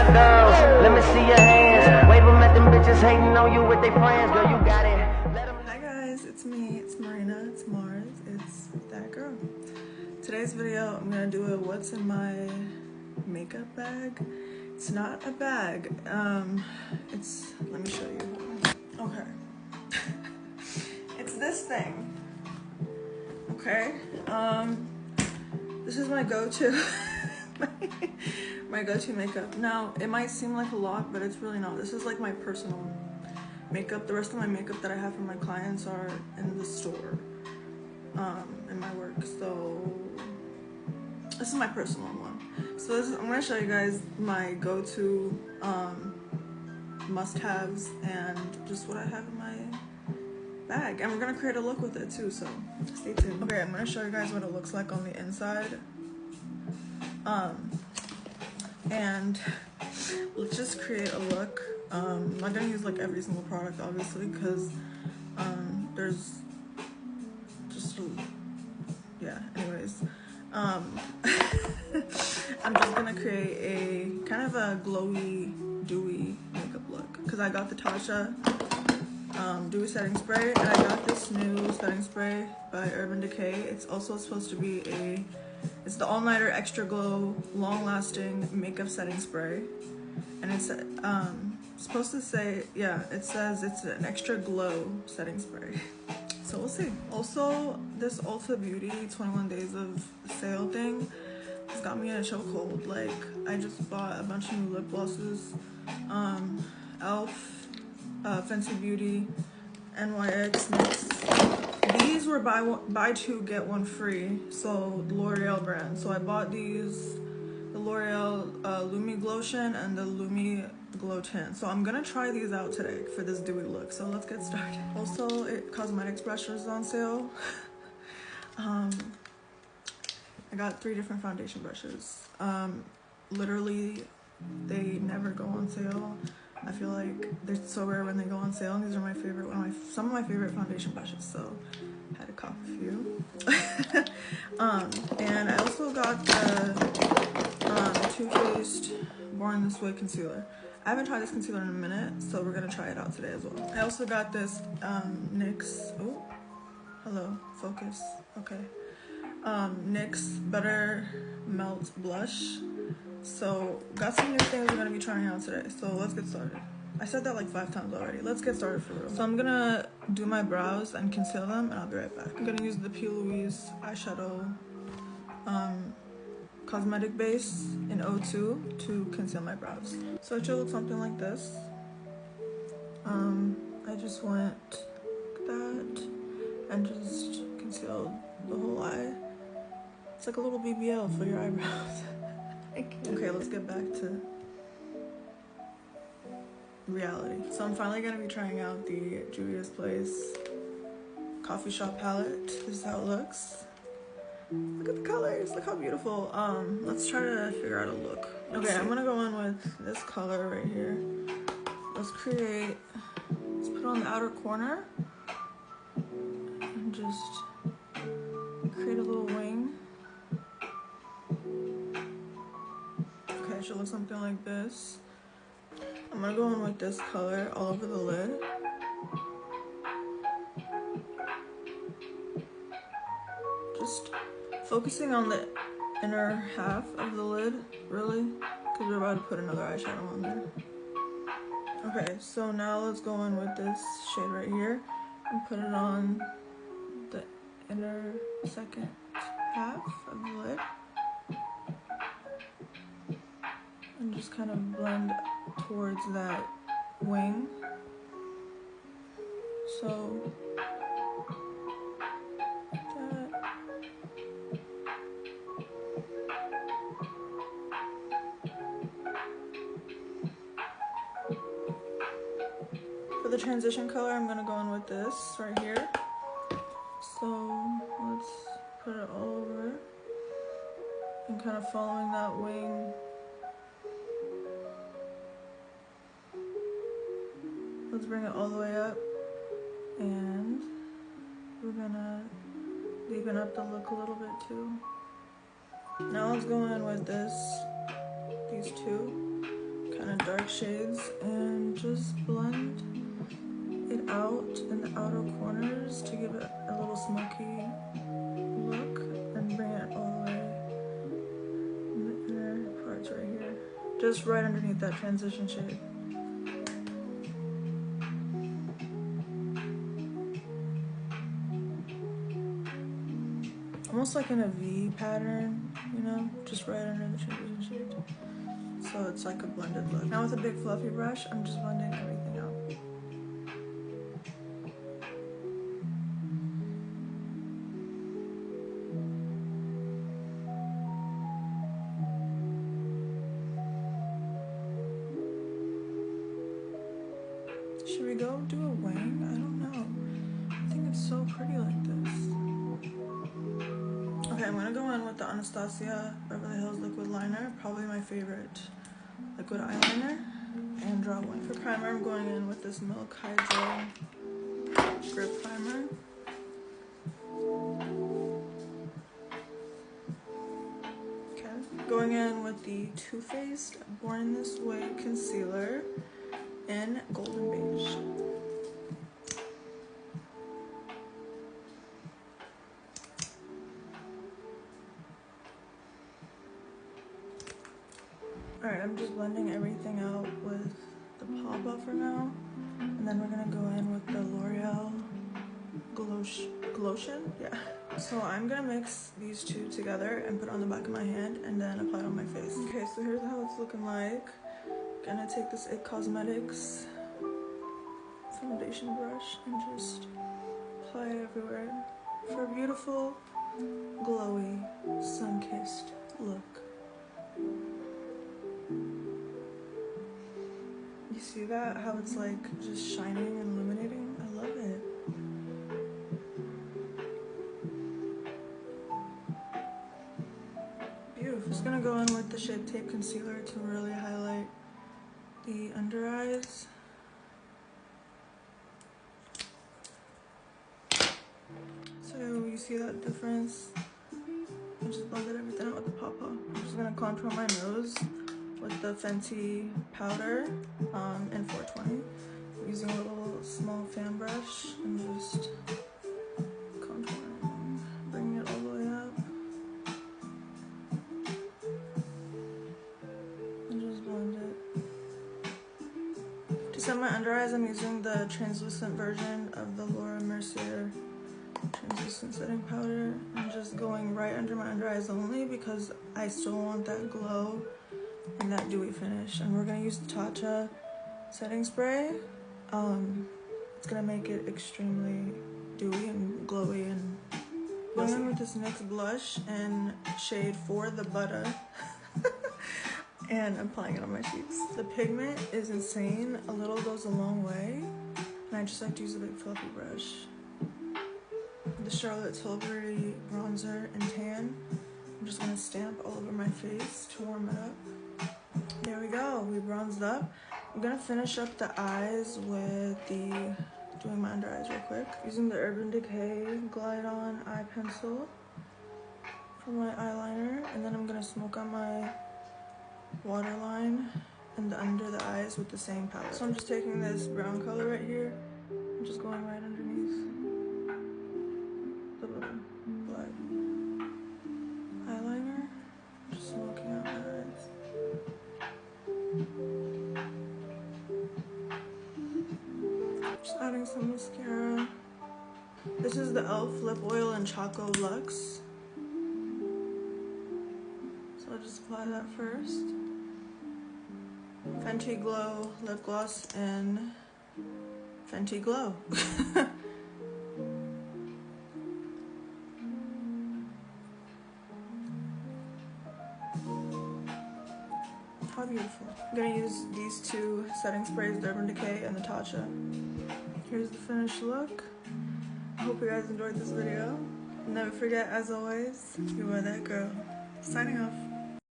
the girls, let me see your hands. Wave them at them bitches hating on you with their friends. Girl, you got it. Hi guys, it's me, it's Marina, it's Mars, it's that girl. Today's video, I'm gonna do a what's in my makeup bag. It's not a bag, let me show you. Okay. It's this thing. Okay, this is my go-to, my go-to makeup. Now, it might seem like a lot, but it's really not. This is like my personal makeup. The rest of my makeup that I have for my clients are in the store, in my work. So this is my personal one. So I'm gonna show you guys my go-to must-haves and just what I have in my bag, and we're gonna create a look with it too, so stay tuned. Okay, I'm gonna show you guys what it looks like on the inside, and let's just create a look. I'm not gonna use like every single product, obviously, because there's just anyways, I'm just gonna create a kind of a glowy, dewy makeup look, because I got the Tasha dewy setting spray, and I got this new setting spray by Urban Decay. It's also supposed to be it's the all-nighter extra glow long lasting makeup setting spray, and it's supposed to say, it says it's an extra glow setting spray, so we'll see. Also, this Ulta Beauty 21 days of sale thing has got me in a chokehold. Like, I just bought a bunch of new lip glosses, Elf, Fenty Beauty, NYX, NYX. These were buy two get one free, so the L'Oreal brand. So I bought these, the L'Oreal Lumi Glotion and the Lumi Glow Tint. So I'm gonna try these out today for this dewy look. So let's get started. Also, cosmetics brushes is on sale. I got 3 different foundation brushes. Literally, they never go on sale. I feel like they're so rare when they go on sale, and these are my favorite, some of my favorite foundation brushes, so I had to cop a few. And I also got the Too Faced Born This Way concealer. I haven't tried this concealer in a minute, so we're gonna try it out today as well. I also got this NYX, oh, hello, focus, okay. NYX Butter Melt Blush. So, got some new things we're gonna be trying out today, so let's get started. I said that like 5 times already. Let's get started for real. So I'm gonna do my brows and conceal them, and I'll be right back. I'm gonna use the P. Louise eyeshadow cosmetic base in 02 to conceal my brows. So it should look something like this. I just went like that and just concealed the whole eye. It's like a little BBL for your eyebrows. Okay, let's get back to reality. So I'm finally gonna be trying out the Juvia's Place coffee shop palette. This is how it looks. Look at the colors, look how beautiful. Let's try to figure out a look. Okay, I'm gonna go in with this color right here. Let's put it on the outer corner and just create a little wing. Okay, it should look something like this. I'm gonna go in with this color all over the lid. Just focusing on the inner half of the lid, really, because we're about to put another eyeshadow on there. Okay, so now let's go in with this shade right here and put it on the inner second half of the lid. And just kind of blend towards that wing. So that. For the transition color, I'm gonna go in with this right here. So let's put it all over and kind of following that wing. Let's bring it all the way up, and we're gonna deepen up the look a little bit too. Now let's go in with these two, kind dark shades and just blend it out in the outer corners to give it a little smoky look and bring it all the way in the inner parts right here. Just right underneath that transition shade. Almost like in a V pattern, you know, just right under the transition shade. So it's like a blended look. Now with a big fluffy brush, I'm just blending everything out. Should we go do a wing? I don't know. I think it's so pretty like this. Okay, I'm gonna go in with the Anastasia Beverly Hills liquid liner, probably my favorite liquid eyeliner, and draw one. For primer, I'm going in with this Milk Hydro Grip Primer. Okay, going in with the Too Faced Born This Way Concealer in Golden Beige. Alright, I'm just blending everything out with the Paw Buffer now. And then we're gonna go in with the L'Oreal Glotion? Yeah. So I'm gonna mix these two together and put it on the back of my hand and then apply it on my face. Okay, so here's how it's looking like. Gonna take this IT Cosmetics foundation brush and just apply it everywhere for a beautiful, glowy, sun-kissed look. You see that? How it's like just shining and illuminating? I love it. Beautiful. Just gonna go in with the Shape Tape Concealer to really highlight the under eyes. So you see that difference? I just blended everything out with the Papa. I'm just gonna contour my nose with the Fenty powder in 420. I'm using a little small fan brush and just contouring, bringing it all the way up. And just blend it. To set my under eyes, I'm using the translucent version of the Laura Mercier translucent setting powder. I'm just going right under my under eyes only because I still want that glow and that dewy finish. And we're gonna use the Tatcha setting spray. It's gonna make it extremely dewy and glowy and going in with this NYX blush in shade For the Butter and applying it on my cheeks. The pigment is insane. A little goes a long way, and I just like to use a big fluffy brush. The Charlotte Tilbury bronzer in Tan. I'm just gonna stamp all over my face to warm it up. There we go, we bronzed up. I'm gonna finish up the eyes with doing my under eyes real quick. Using the Urban Decay Glide On Eye Pencil for my eyeliner. And then I'm gonna smoke on my waterline and under the eyes with the same palette. So I'm just taking this brown color right here. I'm just going right underneath the little black eyeliner. Just smoking out my eyes. Just adding some mascara. This is the e.l.f. Lip Oil in Choco Luxe. So I'll just apply that first. Fenty Glow Lip Gloss in Fenty Glow. How beautiful. I'm gonna use these two setting sprays, the Urban Decay and the Tatcha. Here's the finished look. I hope you guys enjoyed this video. Never forget, as always, you are that girl. Signing off.